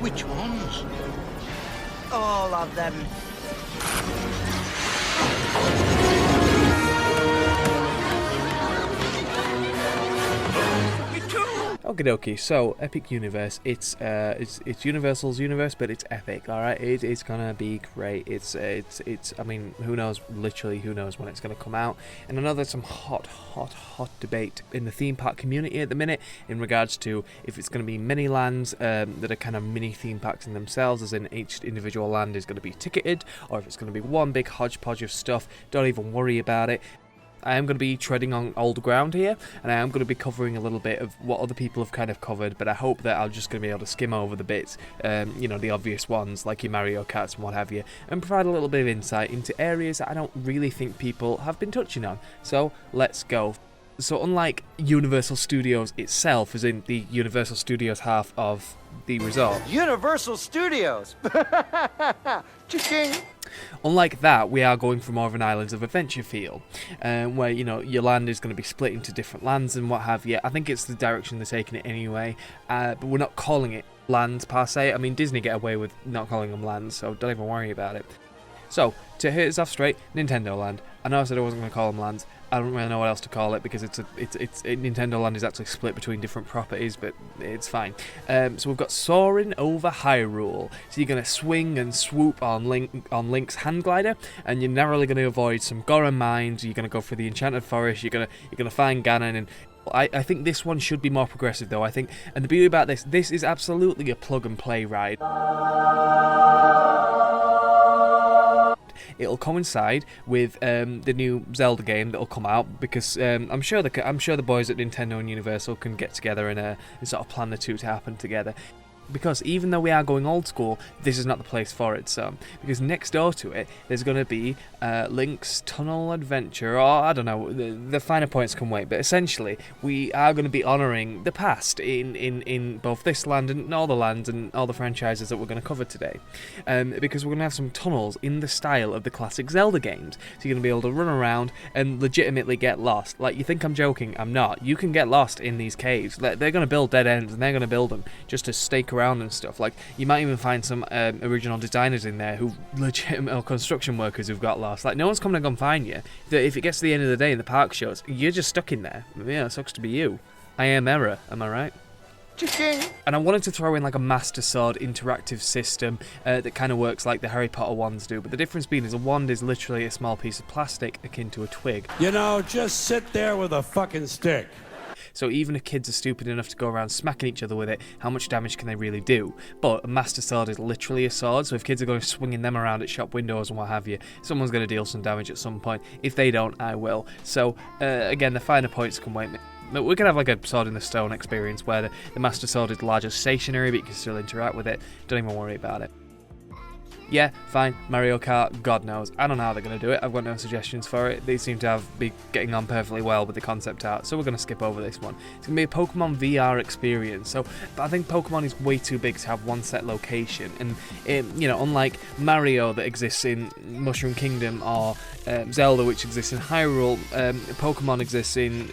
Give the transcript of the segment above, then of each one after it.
Which ones? All of them. Okie dokie, so Epic Universe, it's Universal's universe, but it's epic, alright? It's gonna be great. It's I mean, who knows, literally who knows when it's gonna come out. And I know there's some hot debate in the theme park community at the minute in regards to if it's gonna be mini lands that are kind of mini theme parks in themselves, as in each individual land is gonna be ticketed, or if it's gonna be one big hodgepodge of stuff. Don't even worry about it. I am going to be treading on old ground here, and I am going to be covering a little bit of what other people have kind of covered, but I hope that I'm just going to be able to skim over the bits, you know, the obvious ones, like your Mario Karts and what have you, and provide a little bit of insight into areas that I don't really think people have been touching on. So, let's go. So unlike Universal Studios itself, as in the Universal Studios half of the resort. Universal Studios! Cha-ching! Unlike that, we are going for more of an Islands of Adventure feel, where, you know, your land is going to be split into different lands and what have you. I think it's the direction they're taking it anyway, but we're not calling it lands per se. I mean, Disney get away with not calling them lands, so don't even worry about it. So, to hit us off straight, Nintendo Land. I know I said I wasn't going to call them lands. I don't really know what else to call it because Nintendo Land is actually split between different properties, but it's fine. So we've got Soaring Over Hyrule. So you're going to swing and swoop on Link's hand glider, and you're narrowly going to avoid some Goron mines. You're going to go through the Enchanted Forest. You're going to find Ganon, and I think this one should be more progressive though. I think, and the beauty about this is absolutely a plug and play ride. It'll coincide with the new Zelda game that'll come out, because I'm sure the boys at Nintendo and Universal can get together and sort of plan the two to happen together. Because even though we are going old school, this is not the place for it. So, because next door to it, there's going to be Link's Tunnel Adventure, or I don't know, the finer points can wait. But essentially, we are going to be honouring the past in both this land and all the lands and all the franchises that we're going to cover today. Because we're going to have some tunnels in the style of the classic Zelda games. So you're going to be able to run around and legitimately get lost. Like, you think I'm joking? I'm not. You can get lost in these caves. They're going to build dead ends, and they're going to build them just to stake around and stuff. Like, you might even find some original designers in there who legitimate construction workers who've got lost. Like, no one's coming to come find you. If it gets to the end of the day in the park shows, you're just stuck in there. Yeah, it sucks to be you. I am Error, am I right? Cha-ching! And I wanted to throw in like a Master Sword interactive system that kind of works like the Harry Potter wands do, but the difference being is a wand is literally a small piece of plastic akin to a twig. You know, just sit there with a fucking stick. So even if kids are stupid enough to go around smacking each other with it, how much damage can they really do? But a Master Sword is literally a sword, so if kids are going swinging them around at shop windows and what have you, someone's going to deal some damage at some point. If they don't, I will. So again, the finer points can wait. But we can have like a Sword in the Stone experience where the Master Sword is larger stationary, but you can still interact with it. Don't even worry about it. Yeah, fine, Mario Kart, God knows. I don't know how they're going to do it. I've got no suggestions for it. They seem to be getting on perfectly well with the concept art, so we're going to skip over this one. It's going to be a Pokemon VR experience, so I think Pokemon is way too big to have one set location, and you know, unlike Mario that exists in Mushroom Kingdom, or Zelda which exists in Hyrule, Pokemon exists in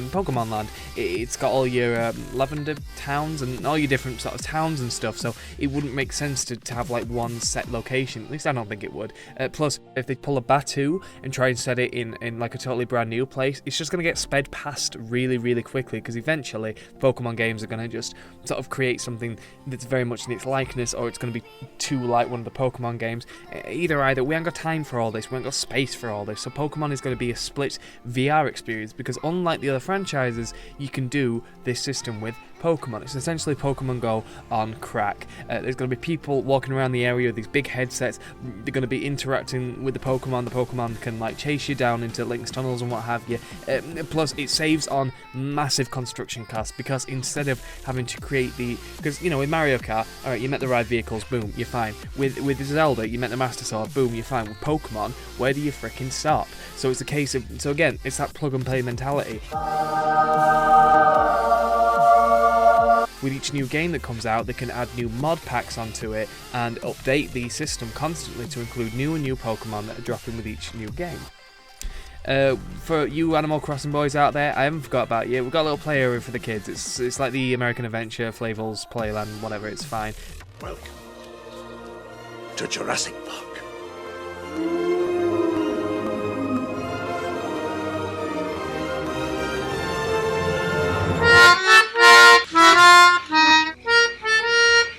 Pokemon Land. It's got all your lavender towns and all your different sort of towns and stuff, so it wouldn't make sense to have like one set location. At least I don't think it would. Plus, if they pull a Batu and try and set it in like a totally brand new place, it's just going to get sped past really, really quickly, because eventually Pokemon games are going to just sort of create something that's very much in its likeness, or it's going to be too like one of the Pokemon games. Either, we ain't got time for all this, we ain't got space for all this, so Pokemon is going to be a split VR experience, because unlike the other franchises, you can do this system with Pokemon. It's essentially Pokemon Go on crack. There's going to be people walking around the area with these big headsets. They're going to be interacting with the Pokemon. The Pokemon can like chase you down into Link's tunnels and what have you. Plus, it saves on massive construction costs, because instead of having to create because you know, with Mario Kart, all right, you met the ride vehicles, boom, you're fine. With Zelda, you met the Master Sword, boom, you're fine. With Pokemon, where do you fricking stop? So it's a case of, so again, it's that plug and play mentality. With each new game that comes out, they can add new mod packs onto it and update the system constantly to include new and new Pokemon that are dropping with each new game. For you Animal Crossing boys out there, I haven't forgot about you. We've got a little play area for the kids. It's like the American Adventure, Flavel's Playland, whatever. It's fine. Welcome to Jurassic Park.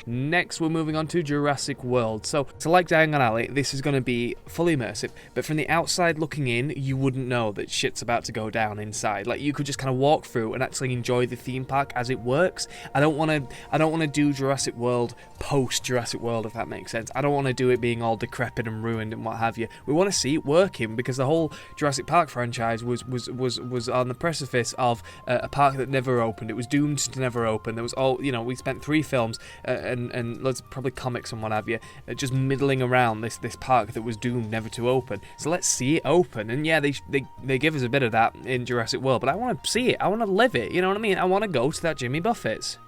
Next, we're moving on to Jurassic World. So like Diagon Alley, this is going to be fully immersive, but from the outside looking in, you wouldn't know that shit's about to go down inside. Like, you could just kind of walk through and actually enjoy the theme park as it works. I don't want to do Jurassic World post Jurassic World, if that makes sense. I don't want to do it being all decrepit and ruined and what have you. We want to see it working, because the whole Jurassic Park franchise was on the precipice of a park that never opened. It was doomed to never open. There was we spent 3 films and loads of probably comics and what have you, just middling around this park that was doomed never to open. So let's see it open. And yeah, they give us a bit of that in Jurassic World, but I want to see it. I want to live it. You know what I mean? I want to go to that Jimmy Buffett's.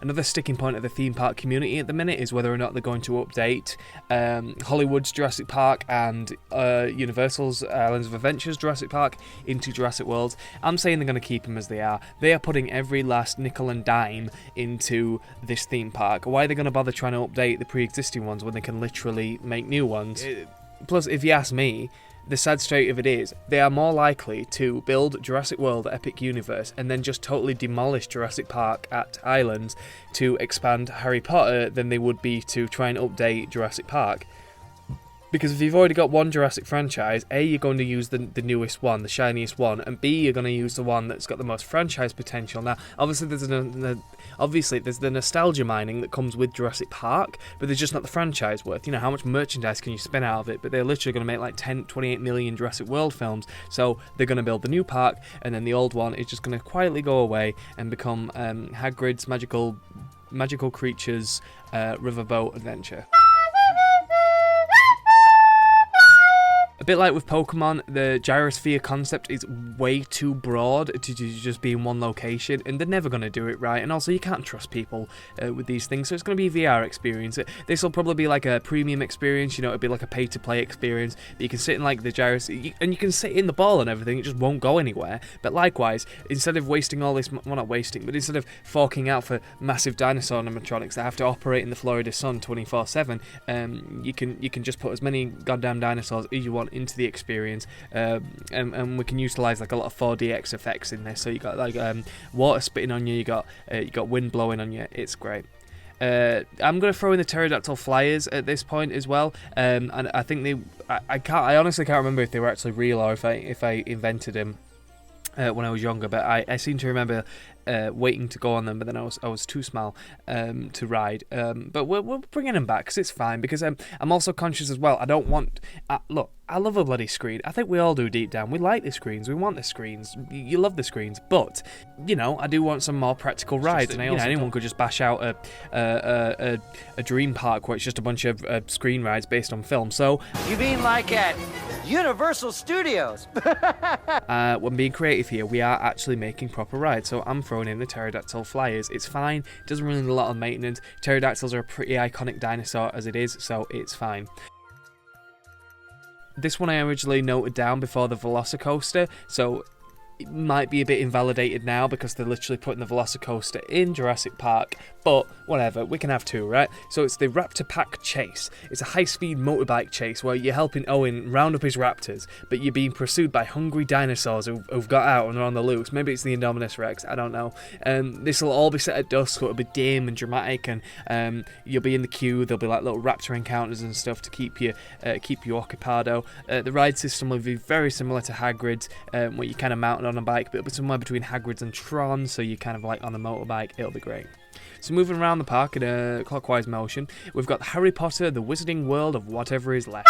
Another sticking point of the theme park community at the minute is whether or not they're going to update Hollywood's Jurassic Park and Universal's Islands of Adventure's Jurassic Park into Jurassic World. I'm saying they're going to keep them as they are. They are putting every last nickel and dime into this theme park. Why are they going to bother trying to update the pre-existing ones when they can literally make new ones? Plus, if you ask me, the sad state of it is, they are more likely to build Jurassic World Epic Universe and then just totally demolish Jurassic Park at Islands to expand Harry Potter than they would be to try and update Jurassic Park. Because if you've already got one Jurassic franchise, A, you're going to use the newest one, the shiniest one, and B, you're going to use the one that's got the most franchise potential. Now, obviously there's the nostalgia mining that comes with Jurassic Park, but there's just not the franchise worth. You know, how much merchandise can you spin out of it? But they're literally going to make like 28 million Jurassic World films, so they're going to build the new park, and then the old one is just going to quietly go away and become Hagrid's magical creatures riverboat adventure. A bit like with Pokemon, the gyrosphere concept is way too broad to just be in one location, and they're never going to do it right. And also, you can't trust people with these things, so it's going to be a VR experience. This will probably be like a premium experience, you know, it'll be like a pay-to-play experience, but you can sit in like the gyrosphere, and you can sit in the ball and everything, it just won't go anywhere. But likewise, instead of wasting all this, well, not wasting, but instead of forking out for massive dinosaur animatronics that have to operate in the Florida sun 24/7, you can just put as many goddamn dinosaurs as you want into the experience, and we can utilize like a lot of 4DX effects in this. So you got like water spitting on you, you got wind blowing on you. It's great. I'm going to throw in the pterodactyl flyers at this point as well, and I think I honestly can't remember if they were actually real or if I invented them when I was younger, but I seem to remember waiting to go on them, but then I was too small to ride. But we're bringing them back because it's fine. Because I'm also conscious as well. I don't want. Look, I love a bloody screen. I think we all do deep down. We like the screens. We want the screens. You love the screens, but you know, I do want some more practical rides. And anyone could just bash out a dream park where it's just a bunch of screen rides based on film. So You mean like at Universal Studios? when being creative here, we are actually making proper rides. So I'm throwing in the pterodactyl flyers. It's fine. It doesn't really need a lot of maintenance. Pterodactyls are a pretty iconic dinosaur as it is, so it's fine. This one I originally noted down before the Velocicoaster, so it might be a bit invalidated now because they're literally putting the Velocicoaster in Jurassic Park, but whatever, we can have two, right? So it's the Raptor Pack Chase. It's a high-speed motorbike chase where you're helping Owen round up his raptors, but you're being pursued by hungry dinosaurs who've got out and are on the loose. Maybe it's the Indominus Rex, I don't know. This will all be set at dusk, so it'll be dim and dramatic, and you'll be in the queue. There'll be like little raptor encounters and stuff to keep you occupado. The ride system will be very similar to Hagrid's, where you kind of mount on a bike, but it'll be somewhere between Hagrid's and Tron, so you're kind of like on a motorbike. It'll be great. So moving around the park in a clockwise motion, we've got Harry Potter, the Wizarding World of Whatever Is Left.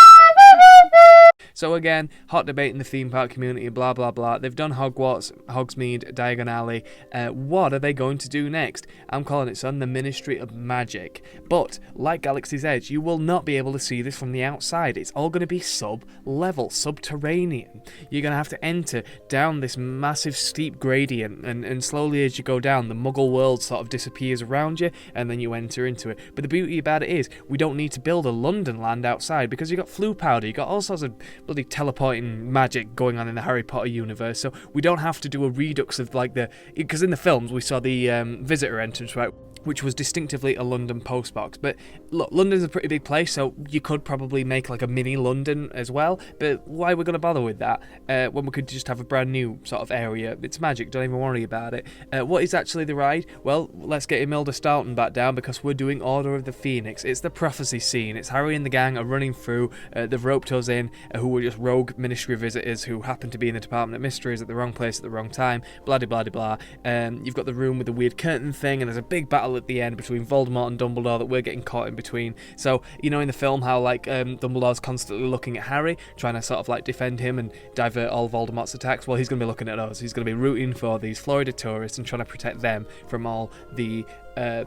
So again, hot debate in the theme park community, blah blah blah. They've done Hogwarts, Hogsmeade, Diagon Alley. What are they going to do next? I'm calling it, son, the Ministry of Magic. But, like Galaxy's Edge, you will not be able to see this from the outside. It's all going to be sub-level, subterranean. You're going to have to enter down this massive steep gradient, and slowly as you go down, the Muggle world sort of disappears around you, and then you enter into it. But the beauty about it is, we don't need to build a London land outside, because you've got flue powder, you've got all sorts of bloody teleporting magic going on in the Harry Potter universe, so we don't have to do a redux of like because in the films we saw the visitor entrance, right, which was distinctively a London postbox. But look, London's a pretty big place, so you could probably make like a mini London as well, but why are we going to bother with that when we could just have a brand new sort of area? It's magic, don't even worry about it. What is actually the ride? Well, let's get Imelda Staunton back down, because we're doing Order of the Phoenix. It's the prophecy scene. It's Harry and the gang are running through, they've roped us in, who were just rogue ministry visitors who happen to be in the Department of Mysteries at the wrong place at the wrong time, blah blah blah blah. You've got the room with the weird curtain thing, and there's a big battle at the end between Voldemort and Dumbledore that we're getting caught in between. So, you know, in the film how like Dumbledore's constantly looking at Harry, trying to sort of like defend him and divert all Voldemort's attacks, well, he's going to be looking at us. He's going to be rooting for these Florida tourists and trying to protect them from all the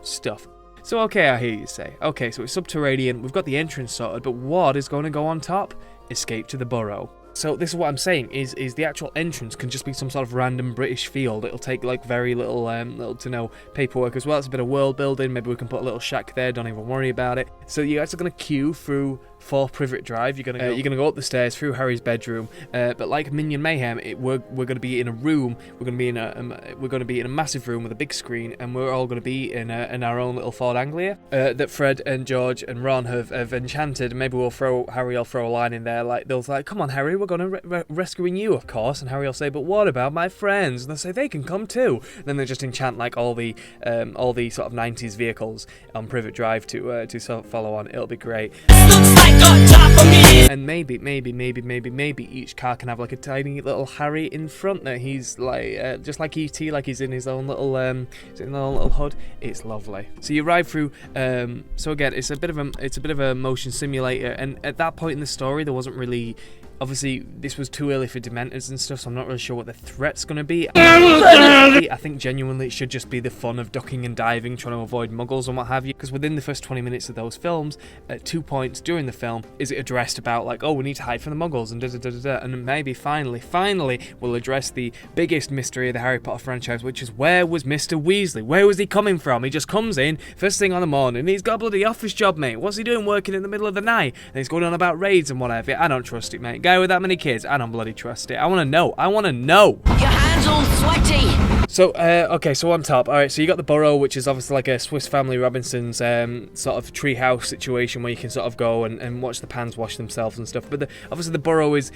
stuff. So okay, I hear you say. Okay, so it's subterranean, we've got the entrance sorted, but what is going to go on top? Escape to the Burrow. So this is what I'm saying, is the actual entrance can just be some sort of random British field. It'll take like very little to no paperwork as well. It's a bit of world building. Maybe we can put a little shack there, don't even worry about it. So you guys are going to queue through 4 Privet Drive. You're gonna go up the stairs through Harry's bedroom. But like Minion Mayhem, we're gonna be in a room. We're gonna be in a massive room with a big screen, and we're all gonna be in our own little Ford Anglia that Fred and George and Ron have enchanted. And maybe Harry will throw a line in there like they'll say, "Come on, Harry, we're gonna rescuing you, of course." And Harry will say, "But what about my friends?" And they'll say they can come too. And then they just enchant like all the sort of 90s vehicles on Privet Drive to sort of follow on. It'll be great. And maybe each car can have like a tiny little Harry in front that he's like just like E.T., like he's in his own little hood. It's lovely. So you ride through. So again, it's a bit of a motion simulator, and at that point in the story, there wasn't really. Obviously, this was too early for Dementors and stuff, so I'm not really sure what the threat's going to be. I think genuinely it should just be the fun of ducking and diving, trying to avoid muggles and what have you, because within the first 20 minutes of those films, at 2 points during the film, is it addressed about like, oh, we need to hide from the muggles and da-da-da-da-da, and maybe finally we'll address the biggest mystery of the Harry Potter franchise, which is where was Mr. Weasley? Where was he coming from? He just comes in, first thing on the morning, and he's got a bloody office job, mate. What's he doing working in the middle of the night? And he's going on about raids and whatever. I don't trust it, mate. Guy with that many kids, I don't bloody trust it. I want to know. Your hands all sweaty. So, okay, so on top, alright, so you got the Burrow, which is obviously like a Swiss Family Robinson's sort of treehouse situation where you can sort of go and watch the pans wash themselves and stuff. But obviously the Burrow it's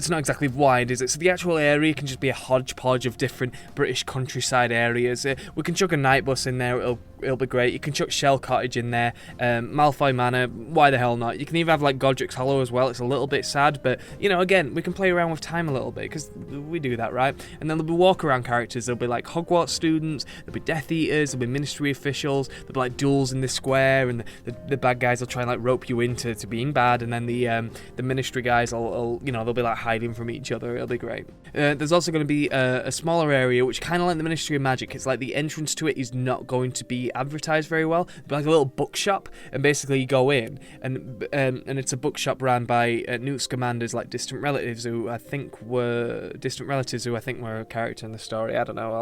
not exactly wide, is it? So the actual area can just be a hodgepodge of different British countryside areas. We can chuck a night bus in there, it'll be great. You can chuck Shell Cottage in there, Malfoy Manor, why the hell not? You can even have like Godric's Hollow as well. It's a little bit sad, but you know, again, we can play around with time a little bit because we do that, right? And then there'll be walk around characters. There'll be like Hogwarts students, there'll be Death Eaters, there'll be Ministry officials, there'll be like duels in the square, and the bad guys will try and like rope you into being bad, and then the Ministry guys will they'll be like hiding from each other. It'll be great. There's also going to be a smaller area which kind of like the Ministry of Magic. It's like the entrance to it is not going to be advertised very well. It'll be like a little bookshop, and basically you go in and it's a bookshop run by Newt Scamander's like distant relatives who I think were a character in the story. I don't know.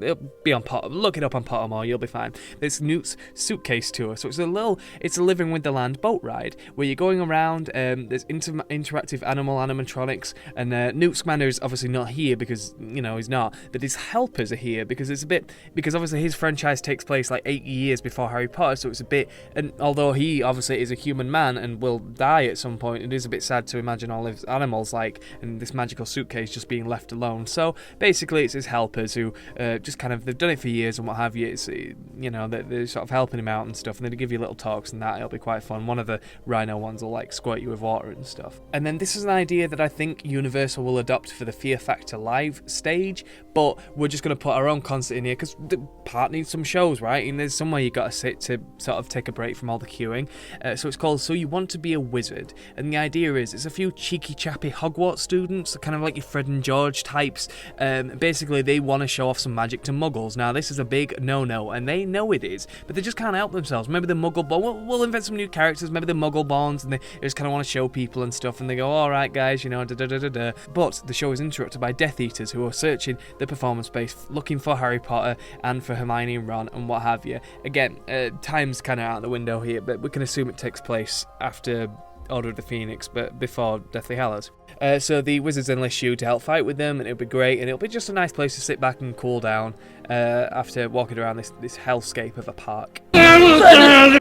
It'll be on look it up on Pottermore, you'll be fine. It's Newt's suitcase tour. So it's a Living with the Land boat ride where you're going around. There's interactive animatronics, and Newt Scamander is obviously not here because he's not, but his helpers are here because obviously his franchise takes place like 8 years before Harry Potter, so it's a bit, and although he obviously is a human man and will die at some point, it is a bit sad to imagine all his animals and this magical suitcase just being left alone. So basically it's his helpers who just kind of, they've done it for years and what have you. It's they're sort of helping him out and stuff, and they give you little talks and that. It'll be quite fun. One of the rhino ones will like squirt you with water and stuff. And then this is an idea that I think Universal will adopt for the Fear Factor live stage, but we're just going to put our own concert in here because the part needs some shows, right? And there's somewhere you got to sit to sort of take a break from all the queuing. So it's called So You Want to Be a Wizard, and the idea is it's a few cheeky chappy Hogwarts students, kind of like your Fred and George types. Basically they want to show off some magic to muggles. Now this is a big no-no, and they know it is, but they just can't help themselves. Maybe the muggle born, we'll invent some new characters, maybe the muggle borns, and they just kind of want to show people and stuff, and they go, alright guys, da-da-da-da-da. But the show is interrupted by Death Eaters who are searching the performance space looking for Harry Potter and for Hermione and Ron and what have you. Again, time's kind of out the window here, but we can assume it takes place after Order of the Phoenix, but before Deathly Hallows. So the wizards enlist you to help fight with them, and it'll be great, and it'll be just a nice place to sit back and cool down after walking around this hellscape of a park.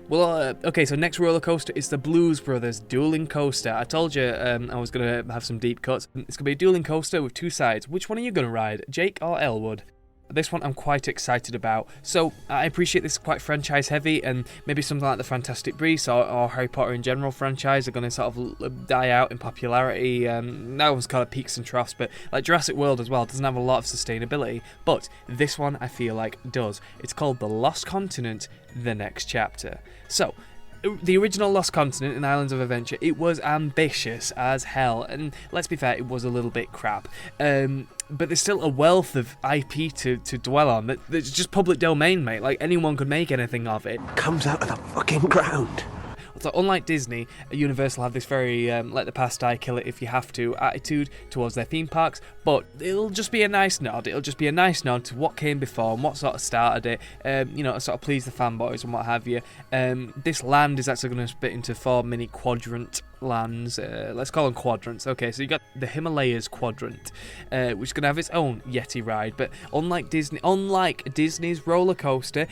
Well, okay, so next roller coaster is the Blues Brothers dueling coaster. I told you I was going to have some deep cuts. It's going to be a dueling coaster with two sides. Which one are you going to ride, Jake or Elwood? This one I'm quite excited about. So I appreciate this is quite franchise heavy, and maybe something like the Fantastic Beasts or Harry Potter in general franchise are going to sort of die out in popularity. That one's kind of peaks and troughs, but like Jurassic World as well doesn't have a lot of sustainability. But this one I feel like does. It's called The Lost Continent, The Next Chapter. So the original Lost Continent in Islands of Adventure, it was ambitious as hell, and let's be fair, it was a little bit crap. But there's still a wealth of IP to dwell on. That's just public domain, mate. Like, anyone could make anything of it. Comes out of the fucking ground. So unlike Disney, Universal have this very let the past die, kill it if you have to attitude towards their theme parks, but it'll just be a nice nod. It'll just be a nice nod to what came before and what sort of started it, to sort of please the fanboys and what have you. This land is actually going to split into 4 mini quadrant lands. Let's call them quadrants. Okay, so you got the Himalayas quadrant, which is going to have its own Yeti ride, but unlike Disney's roller coaster,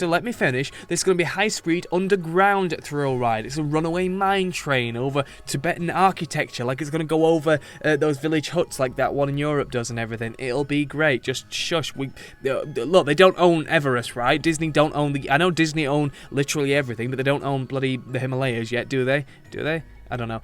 let me finish, there's going to be high-speed underground thrill ride. It's a runaway mine train over Tibetan architecture, like it's going to go over those village huts like that one in Europe does and everything. It'll be great. Just shush. Look, they don't own Everest, right? Disney don't own I know Disney own literally everything, but they don't own bloody the Himalayas yet, do they? Do they? I don't know.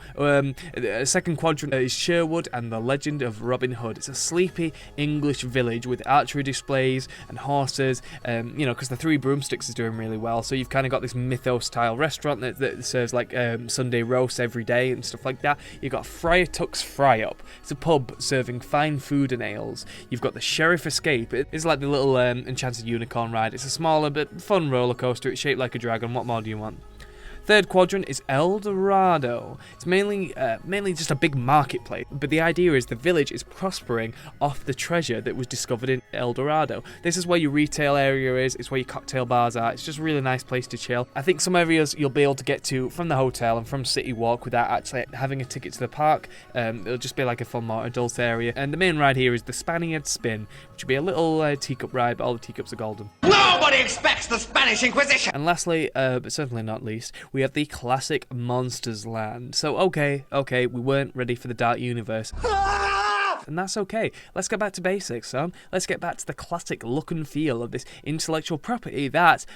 The second quadrant is Sherwood and the Legend of Robin Hood. It's a sleepy English village with archery displays and horses, because the Three Broomsticks is doing really well. So you've kind of got this mythos-style restaurant that serves like Sunday roasts every day and stuff like that. You've got Friar Tuck's Fry Up. It's a pub serving fine food and ales. You've got the Sheriff Escape. It's like the little Enchanted Unicorn ride. It's a smaller but fun roller coaster. It's shaped like a dragon. What more do you want? Third quadrant is El Dorado. It's mainly just a big marketplace, but the idea is the village is prospering off the treasure that was discovered in El Dorado. This is where your retail area is, it's where your cocktail bars are, it's just a really nice place to chill. I think some areas you'll be able to get to from the hotel and from City Walk without actually having a ticket to the park. It'll just be like a fun, more adult area. And the main ride here is the Spaniard Spin, which will be a little teacup ride, but all the teacups are golden. Nobody expects the Spanish Inquisition! And lastly, but certainly not least, we have the classic Monsters Land. So okay, we weren't ready for the Dark Universe. And that's okay. Let's get back to basics, son. Let's get back to the classic look and feel of this intellectual property that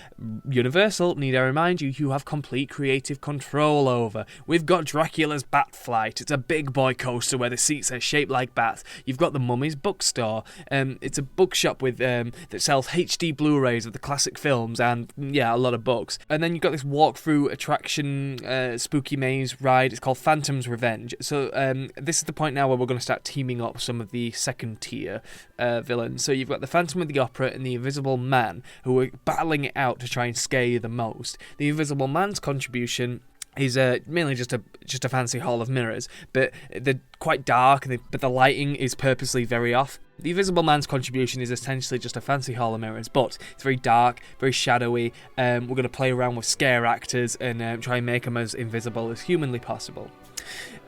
Universal, need I remind you have complete creative control over. We've got Dracula's Bat Flight. It's a big boy coaster where the seats are shaped like bats. You've got the Mummy's Bookstore. It's a bookshop with that sells HD Blu-rays of the classic films and, a lot of books. And then you've got this walk-through attraction, spooky maze ride. It's called Phantom's Revenge. So this is the point now where we're going to start teaming up some of the second tier villains. So you've got the Phantom of the Opera and the Invisible Man, who are battling it out to try and scare you the most. The Invisible Man's contribution is mainly just a fancy hall of mirrors, but they're quite dark, but the lighting is purposely very off. The Invisible Man's contribution is essentially just a fancy hall of mirrors, but it's very dark, very shadowy. We're going to play around with scare actors and try and make them as invisible as humanly possible.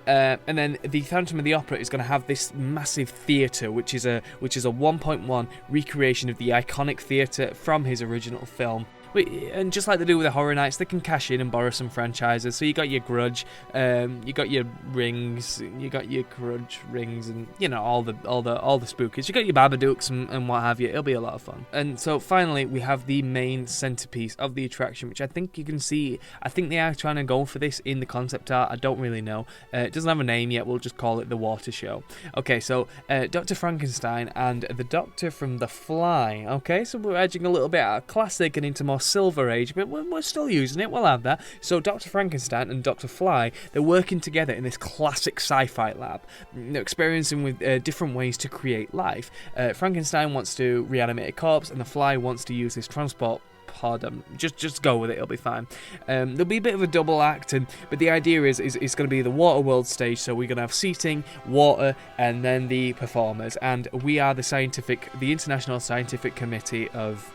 And then the Phantom of the Opera is going to have this massive theatre, which is a 1.1 recreation of the iconic theatre from his original film. And just like they do with the Horror Nights, they can cash in and borrow some franchises. So you got your Grudge, you got your Rings, you got your Grudge Rings, and all the spookies. You got your Babadooks and what have you. It'll be a lot of fun. And so finally, we have the main centerpiece of the attraction, which I think you can see. I think they are trying to go for this in the concept art. I don't really know. It doesn't have a name yet. We'll just call it the Water Show. Okay, so Dr. Frankenstein and the Doctor from The Fly. Okay, so we're edging a little bit out of classic and into more Silver Age, but we're still using it. We'll have that. So Dr. Frankenstein and Dr. Fly, they're working together in this classic sci-fi lab. They're experiencing with different ways to create life. Frankenstein wants to reanimate a corpse, and the Fly wants to use his transport pod. Just go with it, it'll be fine. There'll be a bit of a double act, but the idea is it's going to be the Water World stage, so we're going to have seating, water, and then the performers. And we are the International Scientific Committee of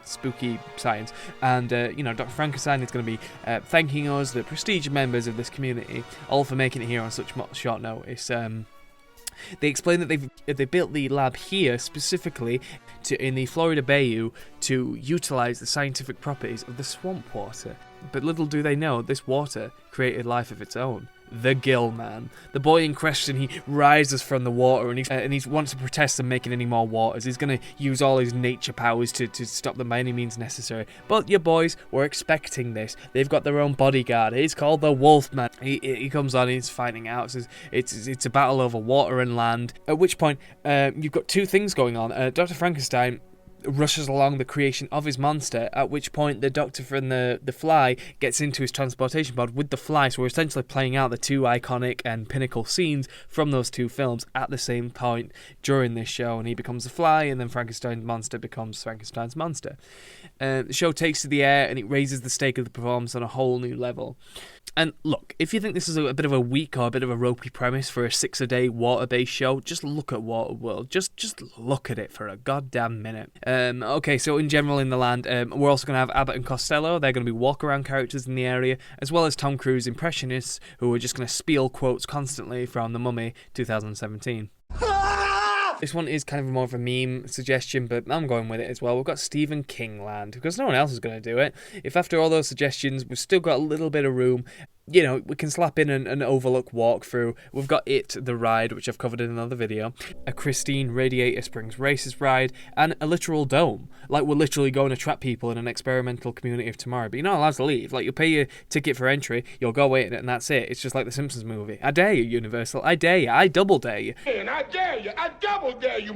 Spooky Science. And, Dr. Frankenstein is going to be thanking us, the prestigious members of this community, all for making it here on such short notice. They explain that they built the lab here specifically in the Florida Bayou to utilize the scientific properties of the swamp water. But little do they know, this water created life of its own. The Gill Man. The boy in question, he rises from the water and he wants to protest them making any more waters. He's going to use all his nature powers to stop them by any means necessary. But your boys were expecting this. They've got their own bodyguard. He's called the Wolfman. He comes on and he's fighting out. It's a battle over water and land. At which point, you've got two things going on. Dr. Frankenstein rushes along the creation of his monster, at which point the Doctor from the Fly gets into his transportation pod with the Fly, so we're essentially playing out the two iconic and pinnacle scenes from those two films at the same point during this show, and he becomes the Fly, and then Frankenstein's monster becomes Frankenstein's monster. The show takes to the air, and it raises the stake of the performance on a whole new level. And look, if you think this is a bit of a weak or a bit of a ropey premise for a 6-a-day water-based show, just look at Waterworld. Just look at it for a goddamn minute. Okay, so in general in the land, we're also going to have Abbott and Costello. They're going to be walk-around characters in the area, as well as Tom Cruise impressionists, who are just going to spiel quotes constantly from The Mummy 2017. This one is kind of more of a meme suggestion, but I'm going with it as well. We've got Stephen King land, because no one else is going to do it. If after all those suggestions, we've still got a little bit of room, we can slap in an Overlook walkthrough. We've got It, the ride, which I've covered in another video, a Christine Radiator Springs Races ride, and a literal dome. Like, we're literally going to trap people in an experimental community of tomorrow, but you're not allowed to leave. Like, you'll pay your ticket for entry, you'll go in, and that's it. It's just like the Simpsons movie. I dare you, Universal. I dare you. I double dare you. And I dare you. I double dare you,